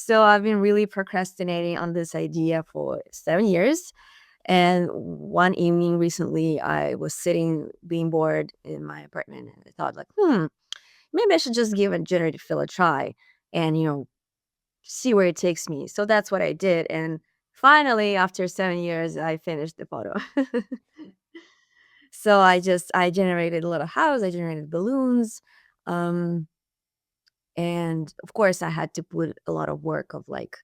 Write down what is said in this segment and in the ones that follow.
So I've been really procrastinating on this idea for 7 years. And one evening recently, I was sitting, being bored in my apartment, and I thought, like, maybe I should just give a generative fill a try and, see where it takes me. So that's what I did. And finally, after 7 years, I finished the photo. So I generated a little house, I generated balloons. Um, and of course, I had to put a lot of work of like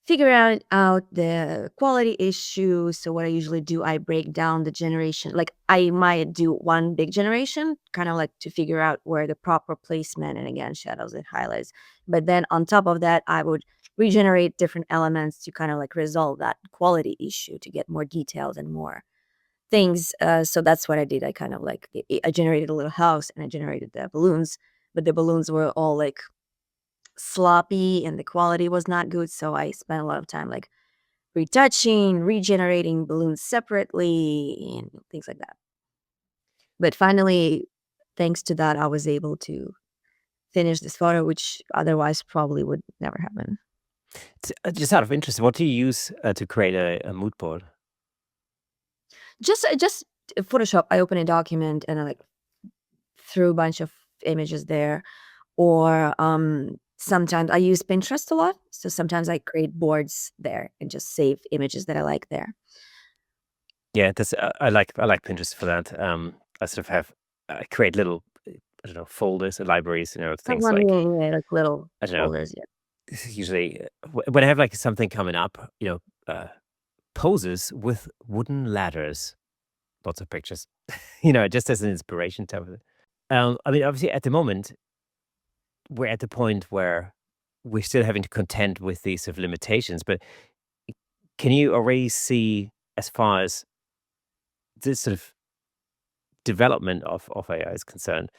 figuring out the quality issue. So what I usually do, I break down the generation. Like I might do one big generation, kind of like to figure out where the proper placement and again shadows and highlights. But then on top of that, I would regenerate different elements to kind of like resolve that quality issue to get more details and more things. So that's what I did. I kind of like I generated a little house and I generated the balloons, but the balloons were all like sloppy and the quality was not good. So I spent a lot of time like retouching, regenerating balloons separately, and things like that. But finally, thanks to that, I was able to finish this photo, which otherwise probably would never happen. Just out of interest, what do you use to create a mood board? Just Photoshop. I open a document and I like threw a bunch of images there. Or sometimes I use Pinterest a lot. So sometimes I create boards there and just save images that I like there. Yeah, that's I like Pinterest for that. I sort of have I create little I don't know folders or libraries, things like Yeah, like little I don't know. folders. Yeah. Usually, when I have like something coming up, poses with wooden ladders, lots of pictures, just as an inspiration type of it. I mean, obviously, at the moment, we're at the point where we're still having to contend with these sort of limitations. But can you already see as far as this sort of development of AI is concerned,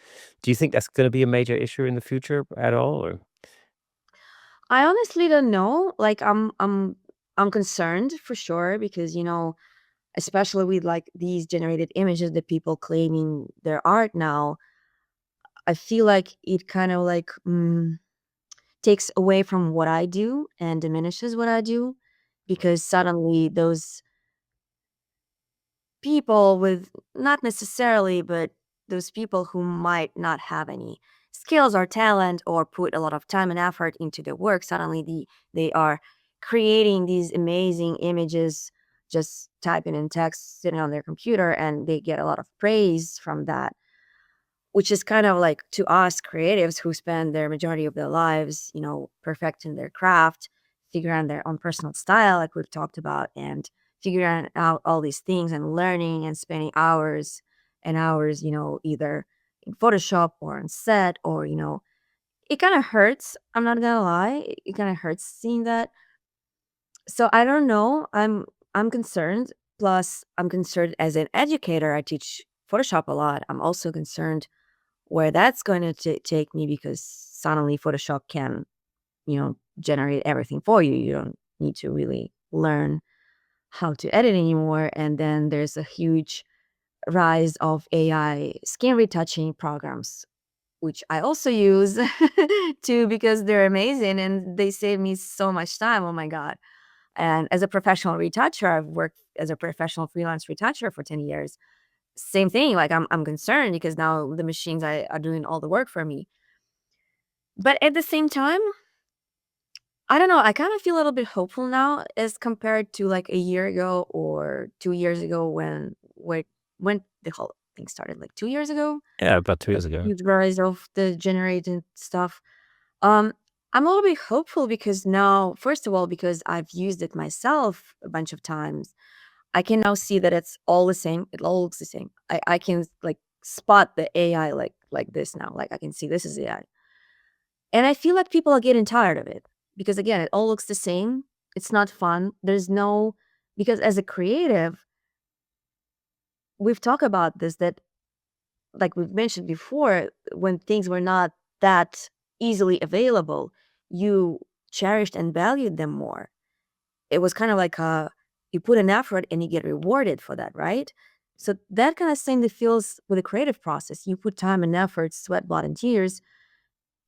do you think that's going to be a major issue in the future at all? Or I honestly don't know. Like I'm concerned for sure because especially with like these generated images that people claiming their art now, I feel like it kind of like takes away from what I do and diminishes what I do because suddenly those people with not necessarily, but those people who might not have any skills or talent or put a lot of time and effort into the work, suddenly they are creating these amazing images, just typing in text, sitting on their computer, and they get a lot of praise from that, which is kind of like to us creatives who spend their majority of their lives, perfecting their craft, figuring out their own personal style, like we've talked about, and figuring out all these things and learning and spending hours and hours, either in Photoshop or on set, or, it kind of hurts. I'm not gonna lie. It kind of hurts seeing that. So I don't know. I'm concerned. Plus, I'm concerned as an educator. I teach Photoshop a lot. I'm also concerned where that's going to take me because suddenly Photoshop can, generate everything for you. You don't need to really learn how to edit anymore. And then there's a huge rise of AI skin retouching programs, which I also use too because they're amazing and they save me so much time. Oh my God. And as a professional retoucher, I've worked as a professional freelance retoucher for 10 years. Same thing. Like I'm concerned because now the machines are doing all the work for me. But at the same time, I don't know. I kind of feel a little bit hopeful now as compared to like a year ago or 2 years ago when the whole thing started, like 2 years ago. yeah, about 2 years Like ago. huge rise of the generated stuff. Um, I'm a little bit hopeful because now, first of all, because I've used it myself a bunch of times, I can now see that it's all the same. It all looks the same. I can like spot the AI like this now. Like I can see this is AI. And I feel like people are getting tired of it because again, it all looks the same. It's not fun. There's no because as a creative, we've talked about this that like we've mentioned before, when things were not that easily available, you cherished and valued them more. It was kind of like you put an effort and you get rewarded for that, right? So that kind of same that feels with the creative process. You put time and effort, sweat, blood, and tears,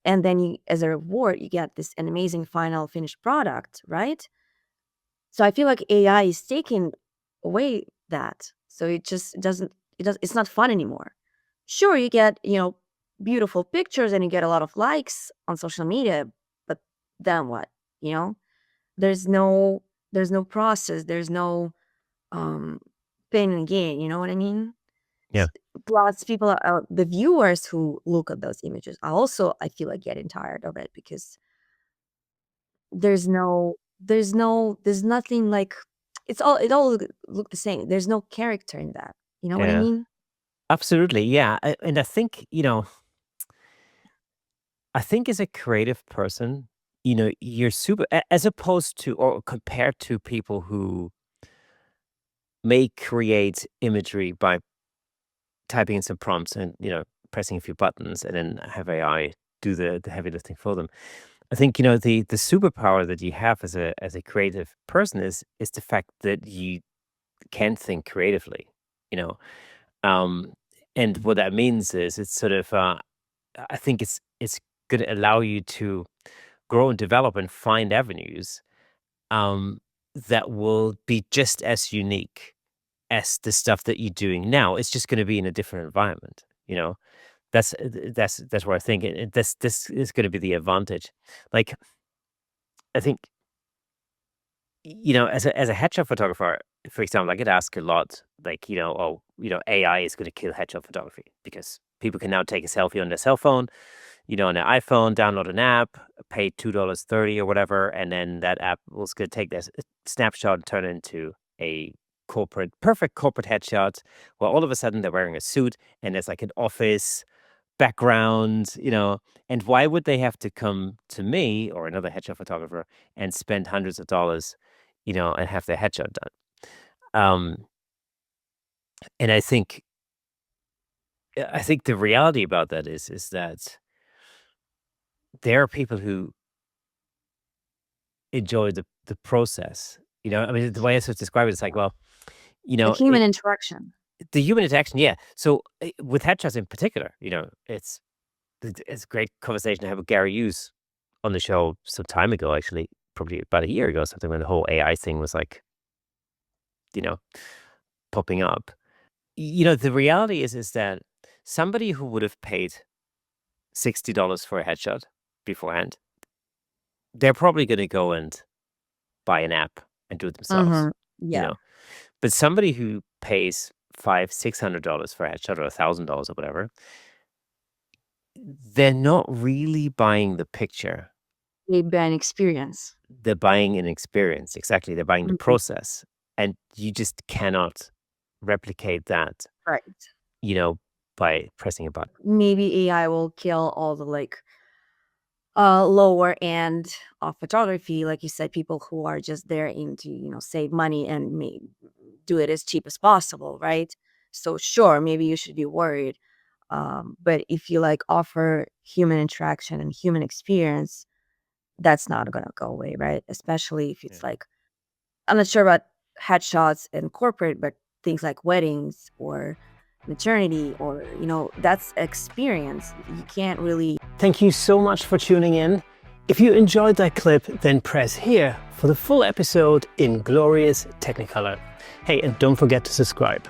and then you, as a reward, you get this an amazing final finished product, right? So I feel like AI is taking away that. So it just doesn't it's not fun anymore. Sure, you get, beautiful pictures and you get a lot of likes on social media, but then what? You know? There's no process, there's no um pain and gain, you know what I mean? Yeah. S- Plus people the viewers who look at those images are also, I feel like, getting tired of it because there's nothing like it all look the same. There's no character in that. You know what I Yeah. mean? Absolutely. Yeah. And I think, I think as a creative person, you're as opposed to or compared to people who may create imagery by typing in some prompts and, pressing a few buttons and then have AI do the heavy lifting for them. I think, the superpower that you have as a creative person is the fact that you can think creatively, you know. Um, and what that means is it's sort of I think it's gonna allow you to grow and develop and find avenues um, that will be just as unique as the stuff that you're doing now. It's just going to be in a different environment. That's where I think this is going to be the advantage. Like I think as a headshot photographer, for example, I get asked a lot, like AI is going to kill headshot photography because people can now take a selfie on their cell phone, on their iPhone, download an app, pay $2.30 or whatever, and then that app was going to take this snapshot and turn it into a perfect corporate headshot. Well, all of a sudden they're wearing a suit and there's like an office background, and why would they have to come to me or another headshot photographer and spend hundreds of dollars, and have their headshot done? Um, and I think the reality about that is that there are people who enjoy the process. I mean, the way I sort of describe it is like, well, The human interaction. the human interaction, yeah. So with headshots in particular, it's a great conversation to have with Gary Hughes on the show some time ago, actually, probably about a year ago, something when the whole AI thing was like, you know, popping up. The reality is that somebody who would have paid $60 for a headshot beforehand, they're probably going to go and buy an app and do it themselves. Mhm. You Yeah. know, but somebody who pays $500-$600 for a headshot or $1,000 or whatever, they're not really buying the picture. Maybe an experience. They're buying an experience. Exactly. They're buying the Mhm. process. And you just cannot replicate that, Right. by pressing a button. Maybe AI will kill all the lower end of photography, like you said, people who are just there into, save money and do it as cheap as possible, right? So sure, maybe you should be worried. But if you offer human interaction and human experience, that's not gonna go away, right? Especially if Yeah. it's I'm not sure about headshots and corporate, but things like weddings or maternity or, that's experience. You can't really. Thank you so much for tuning in. If you enjoyed that clip, then press here for the full episode in glorious Technicolor. Hey, and don't forget to subscribe.